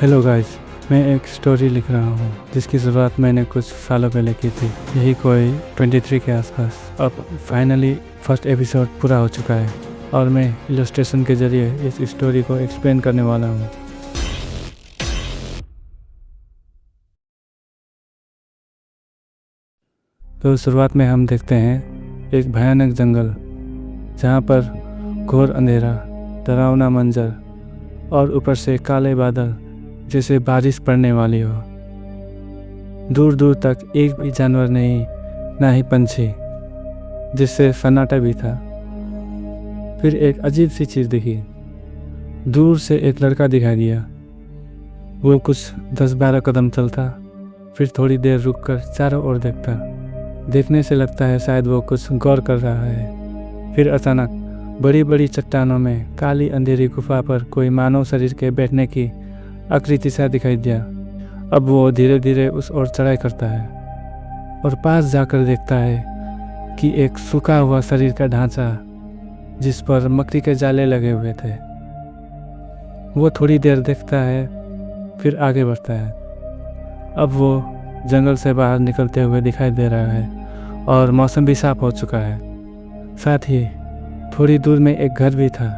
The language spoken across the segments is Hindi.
हेलो गाइस, मैं एक स्टोरी लिख रहा हूँ जिसकी शुरुआत मैंने कुछ सालों पहले की थी, यही कोई 23 के आसपास। अब फाइनली फर्स्ट एपिसोड पूरा हो चुका है और मैं इलस्ट्रेशन के जरिए इस स्टोरी को एक्सप्लेन करने वाला हूँ। तो शुरुआत में हम देखते हैं एक भयानक जंगल जहाँ पर घोर अंधेरा, डरावना मंजर और ऊपर से काले बादल जैसे बारिश पड़ने वाली हो। दूर दूर तक एक भी जानवर नहीं, ना ही पंछी, जिससे सन्नाटा भी था। फिर एक अजीब सी चीज़ दिखी। दूर से एक लड़का दिखाई दिया। वो कुछ 10-12 कदम चलता, फिर थोड़ी देर रुककर चारों ओर देखता। देखने से लगता है शायद वो कुछ गौर कर रहा है। फिर अचानक बड़ी बड़ी चट्टानों में काली अंधेरी गुफा पर कोई मानव शरीर के बैठने की आकृति सा दिखाई दिया। अब वो धीरे धीरे उस ओर चढ़ाई करता है और पास जाकर देखता है कि एक सूखा हुआ शरीर का ढांचा जिस पर मकड़ी के जाले लगे हुए थे। वो थोड़ी देर देखता है, फिर आगे बढ़ता है। अब वो जंगल से बाहर निकलते हुए दिखाई दे रहा है और मौसम भी साफ हो चुका है। साथ ही थोड़ी दूर में एक घर भी था।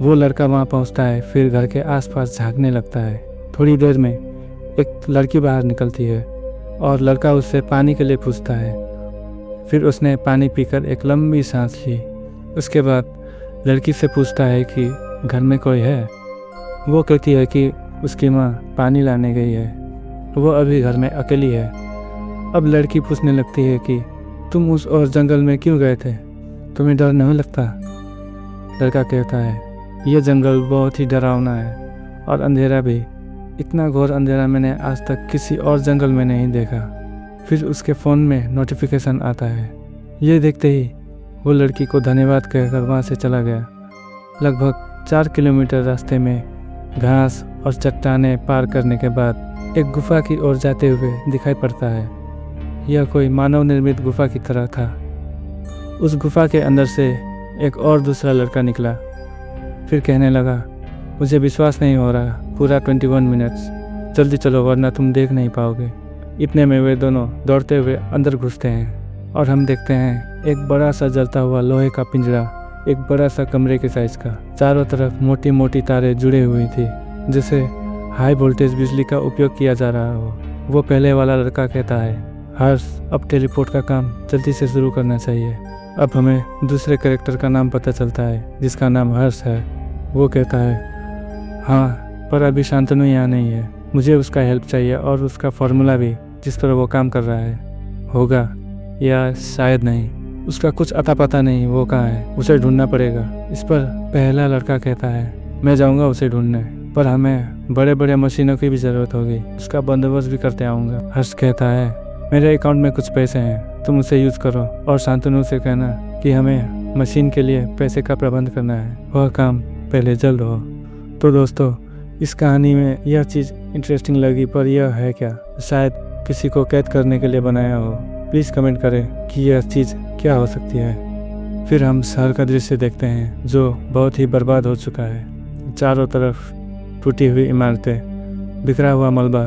वो लड़का वहाँ पहुँचता है, फिर घर के आसपास झांकने लगता है। थोड़ी देर में एक लड़की बाहर निकलती है और लड़का उससे पानी के लिए पूछता है। फिर उसने पानी पीकर एक लंबी सांस ली। उसके बाद लड़की से पूछता है कि घर में कोई है। वो कहती है कि उसकी माँ पानी लाने गई है, वो अभी घर में अकेली है। अब लड़की पूछने लगती है कि तुम उस और जंगल में क्यों गए थे, तुम्हें डर नहीं लगता? लड़का कहता है यह जंगल बहुत ही डरावना है और अंधेरा भी। इतना घोर अंधेरा मैंने आज तक किसी और जंगल में नहीं देखा। फिर उसके फ़ोन में नोटिफिकेशन आता है। ये देखते ही वो लड़की को धन्यवाद कहकर वहाँ से चला गया। लगभग 4 किलोमीटर रास्ते में घास और चट्टानें पार करने के बाद एक गुफा की ओर जाते हुए दिखाई पड़ता है। यह कोई मानव निर्मित गुफा की तरह था। उस गुफा के अंदर से एक और दूसरा लड़का निकला। फिर कहने लगा मुझे विश्वास नहीं हो रहा, पूरा 21 मिनट्स, जल्दी चलो वरना तुम देख नहीं पाओगे। इतने में वे दोनों दौड़ते हुए अंदर घुसते हैं और हम देखते हैं एक बड़ा सा जलता हुआ लोहे का पिंजरा, एक बड़ा सा कमरे के साइज का। चारों तरफ मोटी मोटी तारें जुड़ी हुई थी जिससे हाई वोल्टेज बिजली का उपयोग किया जा रहा हो। वो पहले वाला लड़का कहता है हर्ष, अब टेलीपोर्ट का काम जल्दी से शुरू करना चाहिए। अब हमें दूसरे कैरेक्टर का नाम पता चलता है जिसका नाम हर्ष है। वो कहता है हाँ, पर अभी शांतनु यहाँ नहीं है, मुझे उसका हेल्प चाहिए और उसका फॉर्मूला भी जिस पर वो काम कर रहा है। होगा या शायद नहीं, उसका कुछ अता पता नहीं, वो कहाँ है, उसे ढूंढना पड़ेगा। इस पर पहला लड़का कहता है मैं जाऊँगा उसे ढूंढने, पर हमें बड़े बड़े मशीनों की भी ज़रूरत होगी, उसका बंदोबस्त भी करते आऊँगा। हर्ष कहता है मेरे अकाउंट में कुछ पैसे हैं, तुम उसे यूज़ करो और शांतनु से कहना कि हमें मशीन के लिए पैसे का प्रबंध करना है, वह काम पहले जल्द हो। तो दोस्तों, इस कहानी में यह चीज़ इंटरेस्टिंग लगी, पर यह है क्या, शायद किसी को कैद करने के लिए बनाया हो। प्लीज़ कमेंट करें कि यह चीज़ क्या हो सकती है। फिर हम शहर का दृश्य देखते हैं जो बहुत ही बर्बाद हो चुका है। चारों तरफ टूटी हुई इमारतें, बिखरा हुआ मलबा।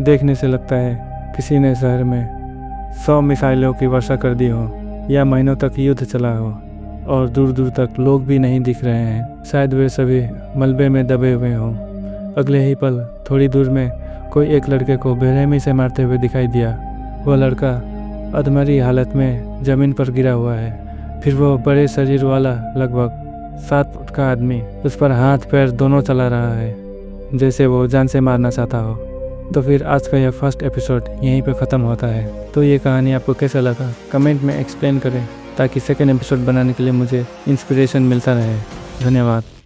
देखने से लगता है किसी ने शहर में 100 मिसाइलों की वर्षा कर दी हो या महीनों तक युद्ध चला हो और दूर दूर तक लोग भी नहीं दिख रहे हैं। शायद वे सभी मलबे में दबे हुए हों। अगले ही पल थोड़ी दूर में कोई एक लड़के को बेरहमी से मारते हुए दिखाई दिया। वह लड़का अधमरी हालत में ज़मीन पर गिरा हुआ है। फिर वो बड़े शरीर वाला लगभग 7 फुट का आदमी उस पर हाथ पैर दोनों चला रहा है जैसे वो जान से मारना चाहता हो। तो फिर आज का यह फर्स्ट एपिसोड यहीं पे ख़त्म होता है। तो ये कहानी आपको कैसा लगा कमेंट में एक्सप्लेन करें ताकि सेकेंड एपिसोड बनाने के लिए मुझे इंस्पिरेशन मिलता रहे। धन्यवाद।